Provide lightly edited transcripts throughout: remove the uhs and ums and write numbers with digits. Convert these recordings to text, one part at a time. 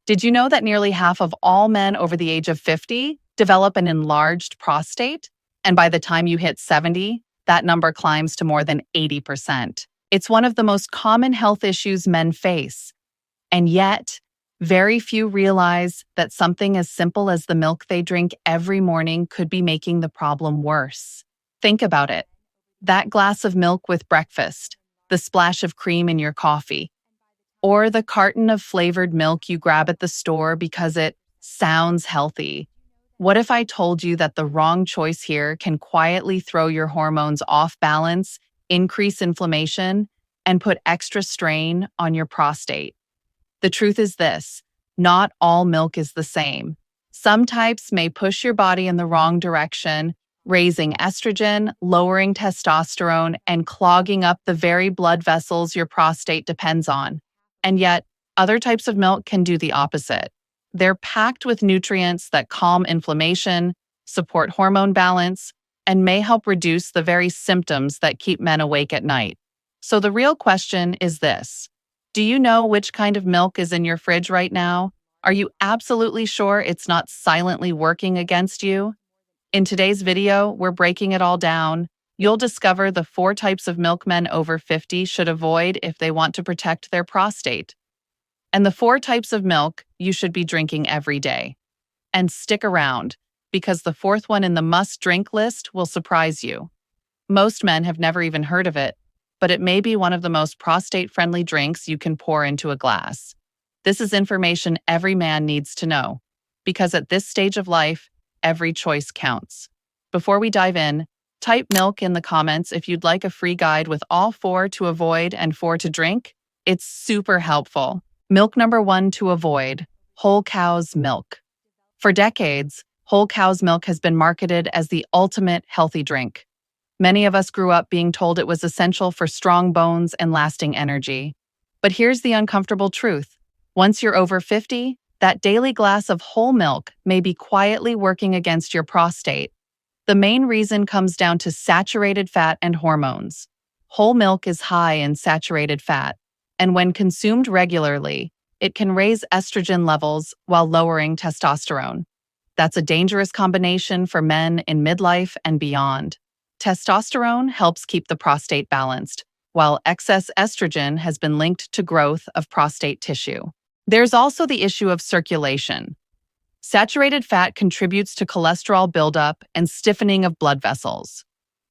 Did you know that nearly half of all men over the age of 50 develop an enlarged prostate? And by the time you hit 70, that number climbs to more than 80%. It's one of the most common health issues men face. And yet, very few realize that something as simple as the milk they drink every morning could be making the problem worse. Think about it. That glass of milk with breakfast, the splash of cream in your coffee, or the carton of flavored milk you grab at the store because it sounds healthy. What if I told you that the wrong choice here can quietly throw your hormones off balance, increase inflammation, and put extra strain on your prostate? The truth is this: not all milk is the same. Some types may push your body in the wrong direction, raising estrogen, lowering testosterone, and clogging up the very blood vessels your prostate depends on. And yet, other types of milk can do the opposite. They're packed with nutrients that calm inflammation, support hormone balance, and may help reduce the very symptoms that keep men awake at night. So the real question is this: do you know which kind of milk is in your fridge right now? Are you absolutely sure it's not silently working against you? In today's video, we're breaking it all down. You'll discover the 4 types of milk men over 50 should avoid if they want to protect their prostate, and the 4 types of milk you should be drinking every day. And stick around, because the 4th one in the must-drink list will surprise you. Most men have never even heard of it, but it may be one of the most prostate-friendly drinks you can pour into a glass. This is information every man needs to know, because at this stage of life, every choice counts. Before we dive in, type milk in the comments if you'd like a free guide with all 4 to avoid and 4 to drink. It's super helpful. Milk number 1 to avoid: whole cow's milk. For decades, whole cow's milk has been marketed as the ultimate healthy drink. Many of us grew up being told it was essential for strong bones and lasting energy. But here's the uncomfortable truth: once you're over 50, that daily glass of whole milk may be quietly working against your prostate. The main reason comes down to saturated fat and hormones. Whole milk is high in saturated fat, and when consumed regularly, it can raise estrogen levels while lowering testosterone. That's a dangerous combination for men in midlife and beyond. Testosterone helps keep the prostate balanced, while excess estrogen has been linked to growth of prostate tissue. There's also the issue of circulation. Saturated fat contributes to cholesterol buildup and stiffening of blood vessels.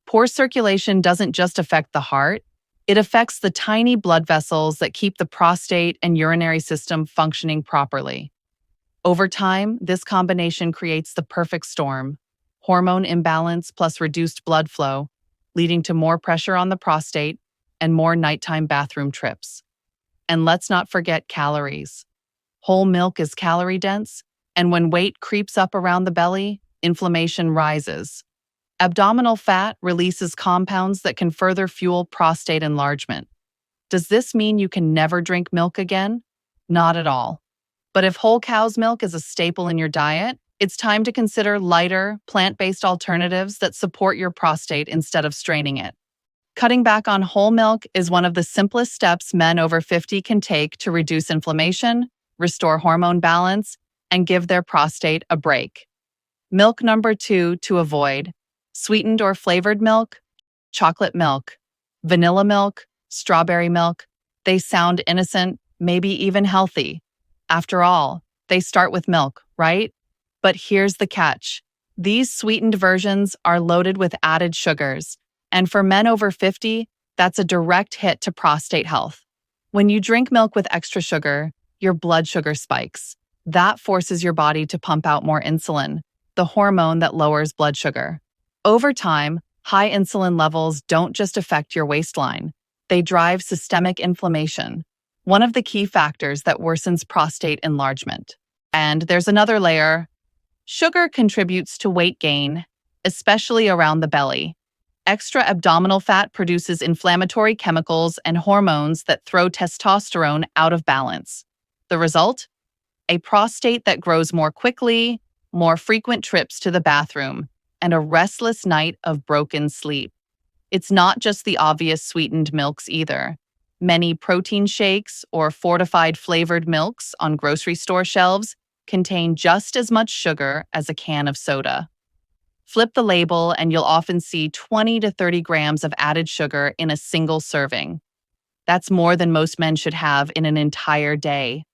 Poor circulation doesn't just affect the heart, it affects the tiny blood vessels that keep the prostate and urinary system functioning properly. Over time, this combination creates the perfect storm: hormone imbalance plus reduced blood flow, leading to more pressure on the prostate and more nighttime bathroom trips. And let's not forget calories. Whole milk is calorie dense, and when weight creeps up around the belly, inflammation rises. Abdominal fat releases compounds that can further fuel prostate enlargement. Does this mean you can never drink milk again? Not at all. But if whole cow's milk is a staple in your diet, it's time to consider lighter, plant-based alternatives that support your prostate instead of straining it. Cutting back on whole milk is one of the simplest steps men over 50 can take to reduce inflammation, restore hormone balance, and give their prostate a break. Milk number 2 to avoid: sweetened or flavored milk, chocolate milk, vanilla milk, strawberry milk. They sound innocent, maybe even healthy. After all, they start with milk, right? But here's the catch: these sweetened versions are loaded with added sugars, and for men over 50, that's a direct hit to prostate health. When you drink milk with extra sugar, your blood sugar spikes. That forces your body to pump out more insulin, the hormone that lowers blood sugar. Over time, high insulin levels don't just affect your waistline, they drive systemic inflammation, one of the key factors that worsens prostate enlargement. And there's another layer: sugar contributes to weight gain, especially around the belly. Extra abdominal fat produces inflammatory chemicals and hormones that throw testosterone out of balance. The result? A prostate that grows more quickly, more frequent trips to the bathroom, and a restless night of broken sleep. It's not just the obvious sweetened milks either. Many protein shakes or fortified flavored milks on grocery store shelves contain just as much sugar as a can of soda. Flip the label and you'll often see 20 to 30 grams of added sugar in a single serving. That's more than most men should have in an entire day.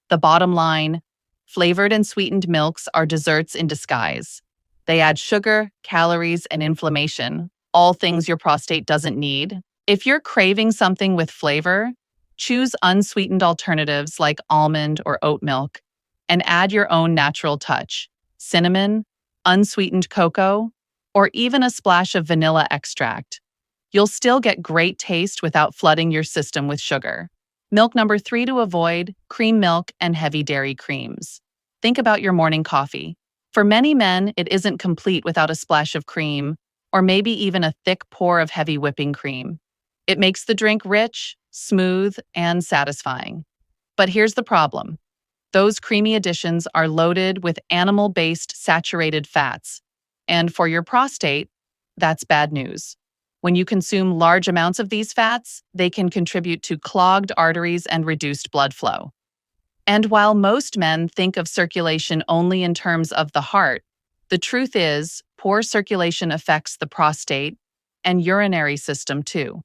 The bottom line, flavored and sweetened milks are desserts in disguise. They add sugar, calories, and inflammation, all things your prostate doesn't need. If you're craving something with flavor, choose unsweetened alternatives like almond or oat milk and add your own natural touch, cinnamon, unsweetened cocoa, or even a splash of vanilla extract. You'll still get great taste without flooding your system with sugar. Milk number 3 to avoid, cream milk and heavy dairy creams. Think about your morning coffee. For many men, it isn't complete without a splash of cream, or maybe even a thick pour of heavy whipping cream. It makes the drink rich, smooth, and satisfying. But here's the problem. Those creamy additions are loaded with animal-based saturated fats. And for your prostate, that's bad news. When you consume large amounts of these fats, they can contribute to clogged arteries and reduced blood flow. And while most men think of circulation only in terms of the heart, the truth is poor circulation affects the prostate and urinary system too.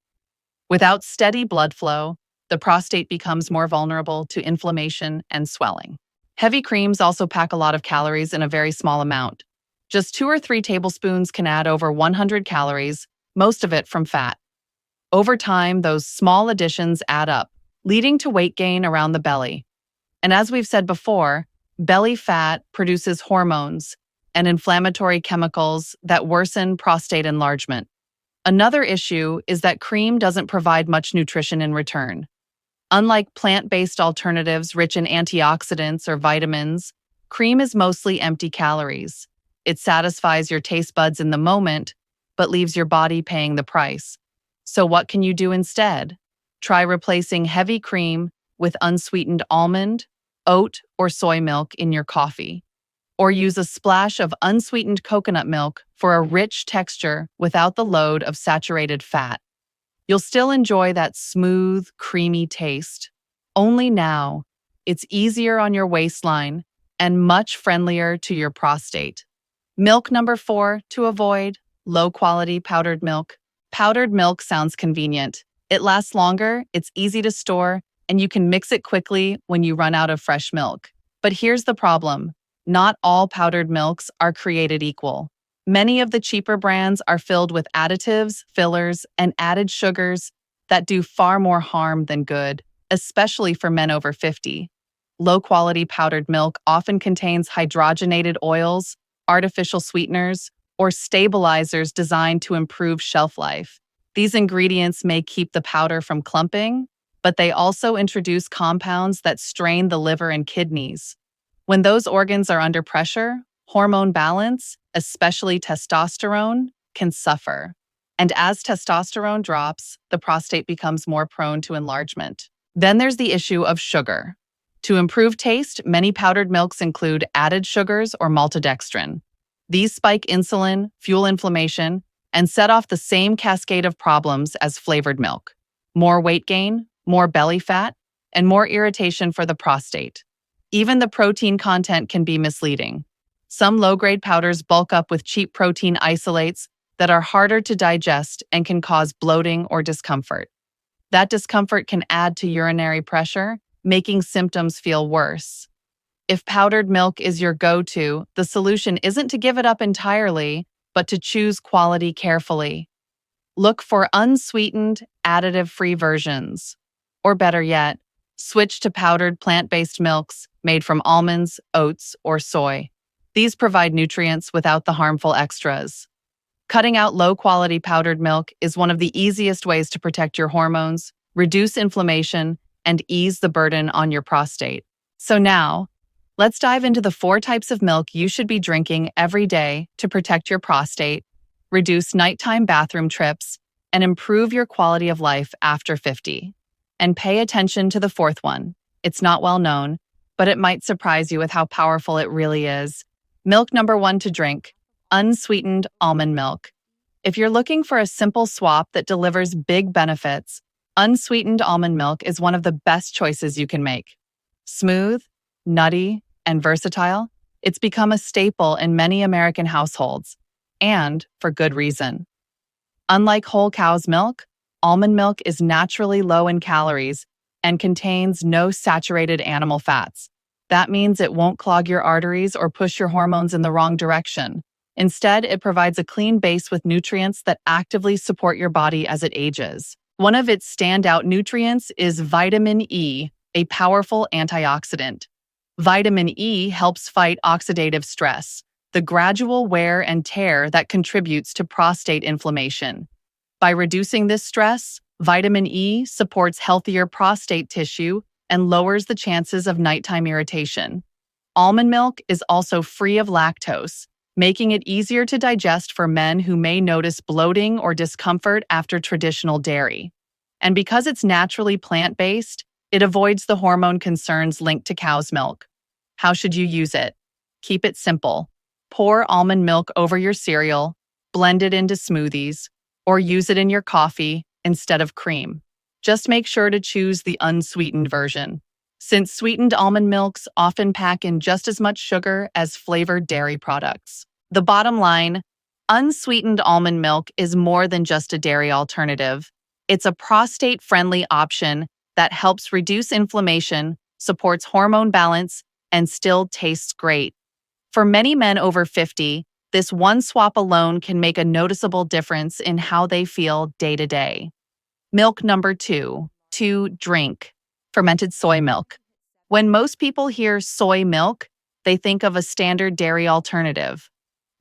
Without steady blood flow, the prostate becomes more vulnerable to inflammation and swelling. Heavy creams also pack a lot of calories in a very small amount. Just 2 or 3 tablespoons can add over 100 calories, most of it from fat. Over time, those small additions add up, leading to weight gain around the belly. And as we've said before, belly fat produces hormones and inflammatory chemicals that worsen prostate enlargement. Another issue is that cream doesn't provide much nutrition in return. Unlike plant-based alternatives rich in antioxidants or vitamins, cream is mostly empty calories. It satisfies your taste buds in the moment, but leaves your body paying the price. So what can you do instead? Try replacing heavy cream with unsweetened almond, oat, or soy milk in your coffee. Or use a splash of unsweetened coconut milk for a rich texture without the load of saturated fat. You'll still enjoy that smooth, creamy taste. Only now, it's easier on your waistline and much friendlier to your prostate. Milk number 4 to avoid, low-quality powdered milk. Powdered milk sounds convenient. It lasts longer, it's easy to store, and you can mix it quickly when you run out of fresh milk. But here's the problem. Not all powdered milks are created equal. Many of the cheaper brands are filled with additives, fillers, and added sugars that do far more harm than good, especially for men over 50. Low-quality powdered milk often contains hydrogenated oils, artificial sweeteners, or stabilizers designed to improve shelf life. These ingredients may keep the powder from clumping, but they also introduce compounds that strain the liver and kidneys. When those organs are under pressure, hormone balance, especially testosterone, can suffer. And as testosterone drops, the prostate becomes more prone to enlargement. Then there's the issue of sugar. To improve taste, many powdered milks include added sugars or maltodextrin. These spike insulin, fuel inflammation, and set off the same cascade of problems as flavored milk. More weight gain, more belly fat, and more irritation for the prostate. Even the protein content can be misleading. Some low-grade powders bulk up with cheap protein isolates that are harder to digest and can cause bloating or discomfort. That discomfort can add to urinary pressure, making symptoms feel worse. If powdered milk is your go-to, the solution isn't to give it up entirely, but to choose quality carefully. Look for unsweetened, additive-free versions. Or better yet, switch to powdered plant-based milks made from almonds, oats, or soy. These provide nutrients without the harmful extras. Cutting out low-quality powdered milk is one of the easiest ways to protect your hormones, reduce inflammation, and ease the burden on your prostate. So now, let's dive into the 4 types of milk you should be drinking every day to protect your prostate, reduce nighttime bathroom trips, and improve your quality of life after 50. And pay attention to the 4th one. It's not well known, but it might surprise you with how powerful it really is. Milk number 1 to drink, unsweetened almond milk. If you're looking for a simple swap that delivers big benefits, Unsweetened almond milk is one of the best choices you can make. Smooth, nutty, and versatile, it's become a staple in many American households, and for good reason. Unlike whole cow's milk, almond milk is naturally low in calories and contains no saturated animal fats. That means it won't clog your arteries or push your hormones in the wrong direction. Instead, it provides a clean base with nutrients that actively support your body as it ages. One of its standout nutrients is vitamin E, a powerful antioxidant. Vitamin E helps fight oxidative stress, the gradual wear and tear that contributes to prostate inflammation. By reducing this stress, vitamin E supports healthier prostate tissue and lowers the chances of nighttime irritation. Almond milk is also free of lactose, making it easier to digest for men who may notice bloating or discomfort after traditional dairy. And because it's naturally plant-based, it avoids the hormone concerns linked to cow's milk. How should you use it? Keep it simple. Pour almond milk over your cereal, blend it into smoothies, or use it in your coffee instead of cream. Just make sure to choose the unsweetened version, since sweetened almond milks often pack in just as much sugar as flavored dairy products. The bottom line, unsweetened almond milk is more than just a dairy alternative. It's a prostate-friendly option that helps reduce inflammation, supports hormone balance, and still tastes great. For many men over 50, this one swap alone can make a noticeable difference in how they feel day to day. Milk number 2. To drink. Fermented soy milk. When most people hear soy milk, they think of a standard dairy alternative.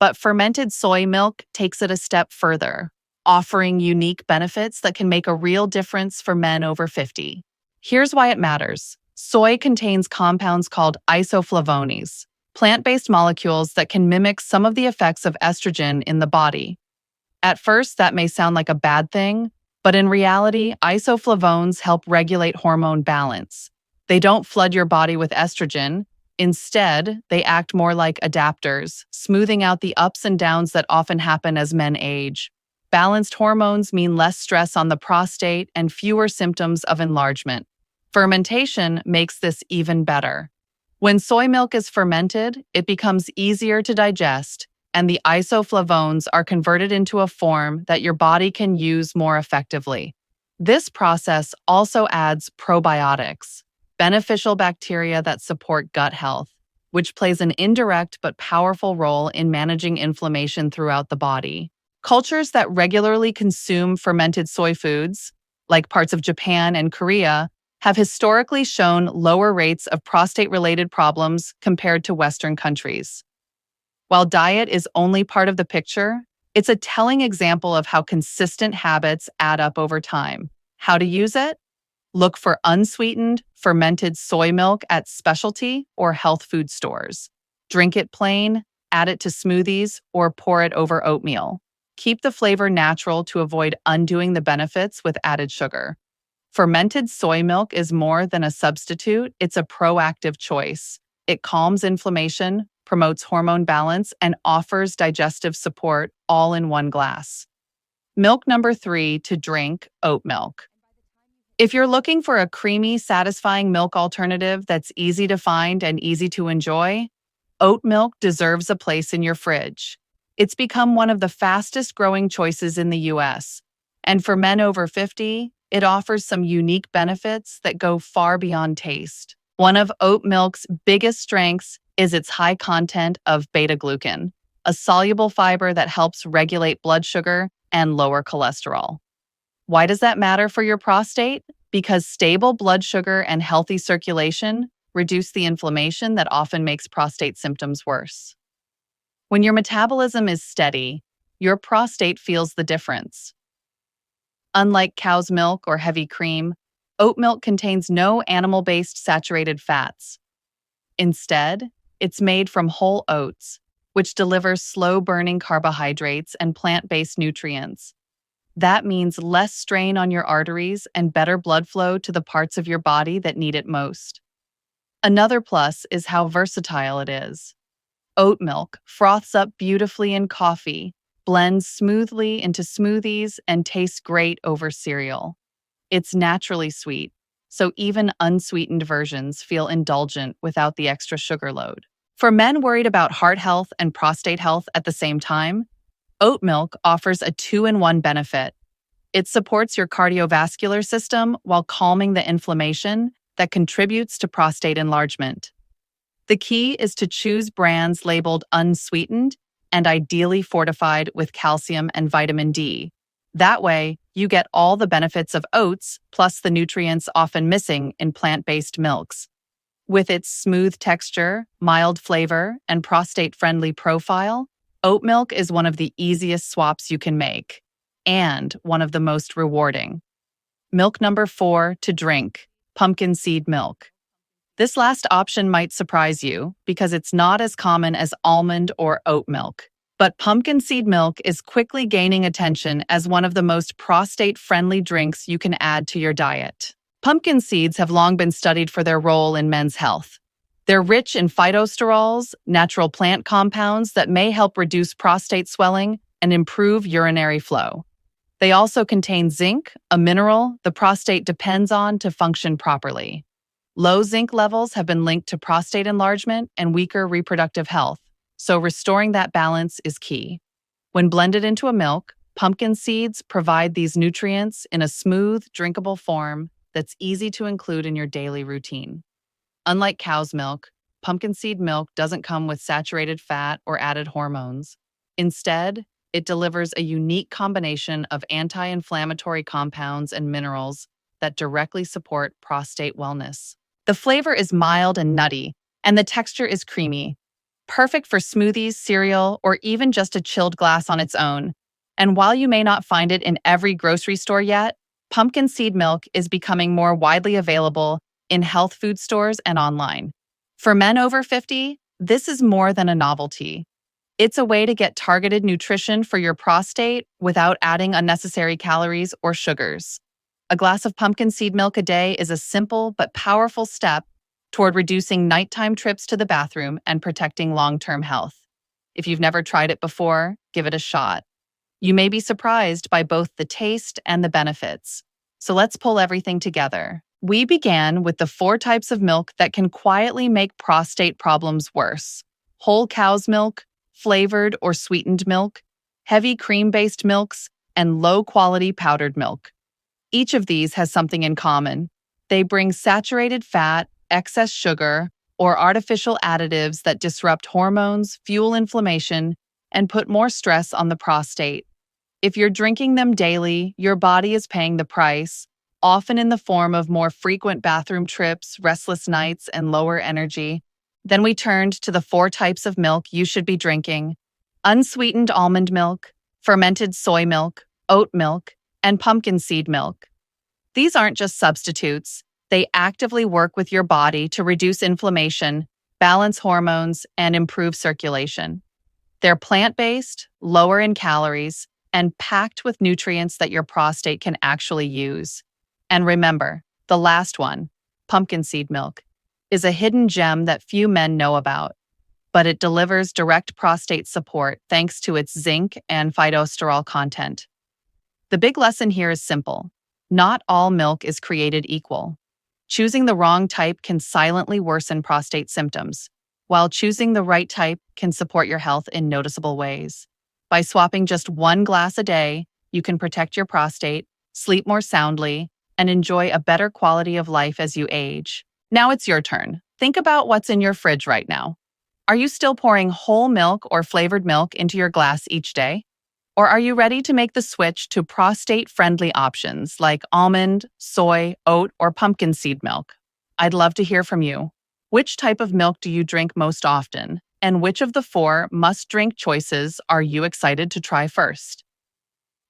But fermented soy milk takes it a step further, offering unique benefits that can make a real difference for men over 50. Here's why it matters. Soy contains compounds called isoflavones, plant-based molecules that can mimic some of the effects of estrogen in the body. At first, that may sound like a bad thing, but in reality, isoflavones help regulate hormone balance. They don't flood your body with estrogen. Instead, they act more like adapters, smoothing out the ups and downs that often happen as men age. Balanced hormones mean less stress on the prostate and fewer symptoms of enlargement. Fermentation makes this even better. When soy milk is fermented, it becomes easier to digest, and the isoflavones are converted into a form that your body can use more effectively. This process also adds probiotics, beneficial bacteria that support gut health, which plays an indirect but powerful role in managing inflammation throughout the body. Cultures that regularly consume fermented soy foods, like parts of Japan and Korea, have historically shown lower rates of prostate-related problems compared to Western countries. While diet is only part of the picture, it's a telling example of how consistent habits add up over time. How to use it? Look for unsweetened, fermented soy milk at specialty or health food stores. Drink it plain, add it to smoothies, or pour it over oatmeal. Keep the flavor natural to avoid undoing the benefits with added sugar. Fermented soy milk is more than a substitute, it's a proactive choice. It calms inflammation, promotes hormone balance, and offers digestive support all in one glass. Milk number 3 to drink, oat milk. If you're looking for a creamy, satisfying milk alternative that's easy to find and easy to enjoy, oat milk deserves a place in your fridge. It's become one of the fastest growing choices in the US. And for men over 50, it offers some unique benefits that go far beyond taste. One of oat milk's biggest strengths is its high content of beta-glucan, a soluble fiber that helps regulate blood sugar and lower cholesterol. Why does that matter for your prostate? Because stable blood sugar and healthy circulation reduce the inflammation that often makes prostate symptoms worse. When your metabolism is steady, your prostate feels the difference. Unlike cow's milk or heavy cream, oat milk contains no animal-based saturated fats. Instead, it's made from whole oats, which delivers slow-burning carbohydrates and plant-based nutrients. That means less strain on your arteries and better blood flow to the parts of your body that need it most. Another plus is how versatile it is. Oat milk froths up beautifully in coffee, blends smoothly into smoothies, and tastes great over cereal. It's naturally sweet, so even unsweetened versions feel indulgent without the extra sugar load. For men worried about heart health and prostate health at the same time, oat milk offers a two-in-one benefit. It supports your cardiovascular system while calming the inflammation that contributes to prostate enlargement. The key is to choose brands labeled unsweetened and ideally fortified with calcium and vitamin D. That way, you get all the benefits of oats plus the nutrients often missing in plant-based milks. With its smooth texture, mild flavor, and prostate-friendly profile, oat milk is one of the easiest swaps you can make, and one of the most rewarding. Milk number 4 to drink, pumpkin seed milk. This last option might surprise you because it's not as common as almond or oat milk. But pumpkin seed milk is quickly gaining attention as one of the most prostate-friendly drinks you can add to your diet. Pumpkin seeds have long been studied for their role in men's health. They're rich in phytosterols, natural plant compounds that may help reduce prostate swelling and improve urinary flow. They also contain zinc, a mineral the prostate depends on to function properly. Low zinc levels have been linked to prostate enlargement and weaker reproductive health, so restoring that balance is key. When blended into a milk, pumpkin seeds provide these nutrients in a smooth, drinkable form that's easy to include in your daily routine. Unlike cow's milk, pumpkin seed milk doesn't come with saturated fat or added hormones. Instead, it delivers a unique combination of anti-inflammatory compounds and minerals that directly support prostate wellness. The flavor is mild and nutty, and the texture is creamy, perfect for smoothies, cereal, or even just a chilled glass on its own. And while you may not find it in every grocery store yet, pumpkin seed milk is becoming more widely available in health food stores and online. For men over 50, this is more than a novelty. It's a way to get targeted nutrition for your prostate without adding unnecessary calories or sugars. A glass of pumpkin seed milk a day is a simple but powerful step toward reducing nighttime trips to the bathroom and protecting long-term health. If you've never tried it before, give it a shot. You may be surprised by both the taste and the benefits. So let's pull everything together. We began with the 4 types of milk that can quietly make prostate problems worse: whole cow's milk, flavored or sweetened milk, heavy cream-based milks, and low-quality powdered milk. Each of these has something in common. They bring saturated fat, excess sugar, or artificial additives that disrupt hormones, fuel inflammation, and put more stress on the prostate. If you're drinking them daily, your body is paying the price, often in the form of more frequent bathroom trips, restless nights, and lower energy. Then we turned to the 4 types of milk you should be drinking: unsweetened almond milk, fermented soy milk, oat milk, and pumpkin seed milk. These aren't just substitutes. They actively work with your body to reduce inflammation, balance hormones, and improve circulation. They're plant-based, lower in calories, and packed with nutrients that your prostate can actually use. And remember, the last one, pumpkin seed milk, is a hidden gem that few men know about, but it delivers direct prostate support thanks to its zinc and phytosterol content. The big lesson here is simple. Not all milk is created equal. Choosing the wrong type can silently worsen prostate symptoms, while choosing the right type can support your health in noticeable ways. By swapping just 1 glass a day, you can protect your prostate, sleep more soundly, and enjoy a better quality of life as you age. Now it's your turn. Think about what's in your fridge right now. Are you still pouring whole milk or flavored milk into your glass each day? Or are you ready to make the switch to prostate-friendly options like almond, soy, oat, or pumpkin seed milk? I'd love to hear from you. Which type of milk do you drink most often? And which of the 4 must-drink choices are you excited to try first?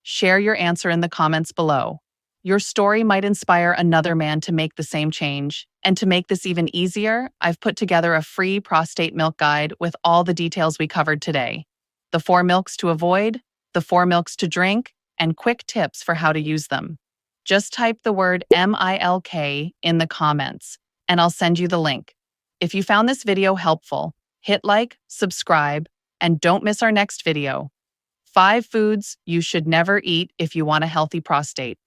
Share your answer in the comments below. Your story might inspire another man to make the same change. And to make this even easier, I've put together a free prostate milk guide with all the details we covered today: the 4 milks to avoid, the 4 milks to drink, and quick tips for how to use them. Just type the word MILK in the comments, and I'll send you the link. If you found this video helpful, hit like, subscribe, and don't miss our next video: 5 foods you should never eat if you want a healthy prostate.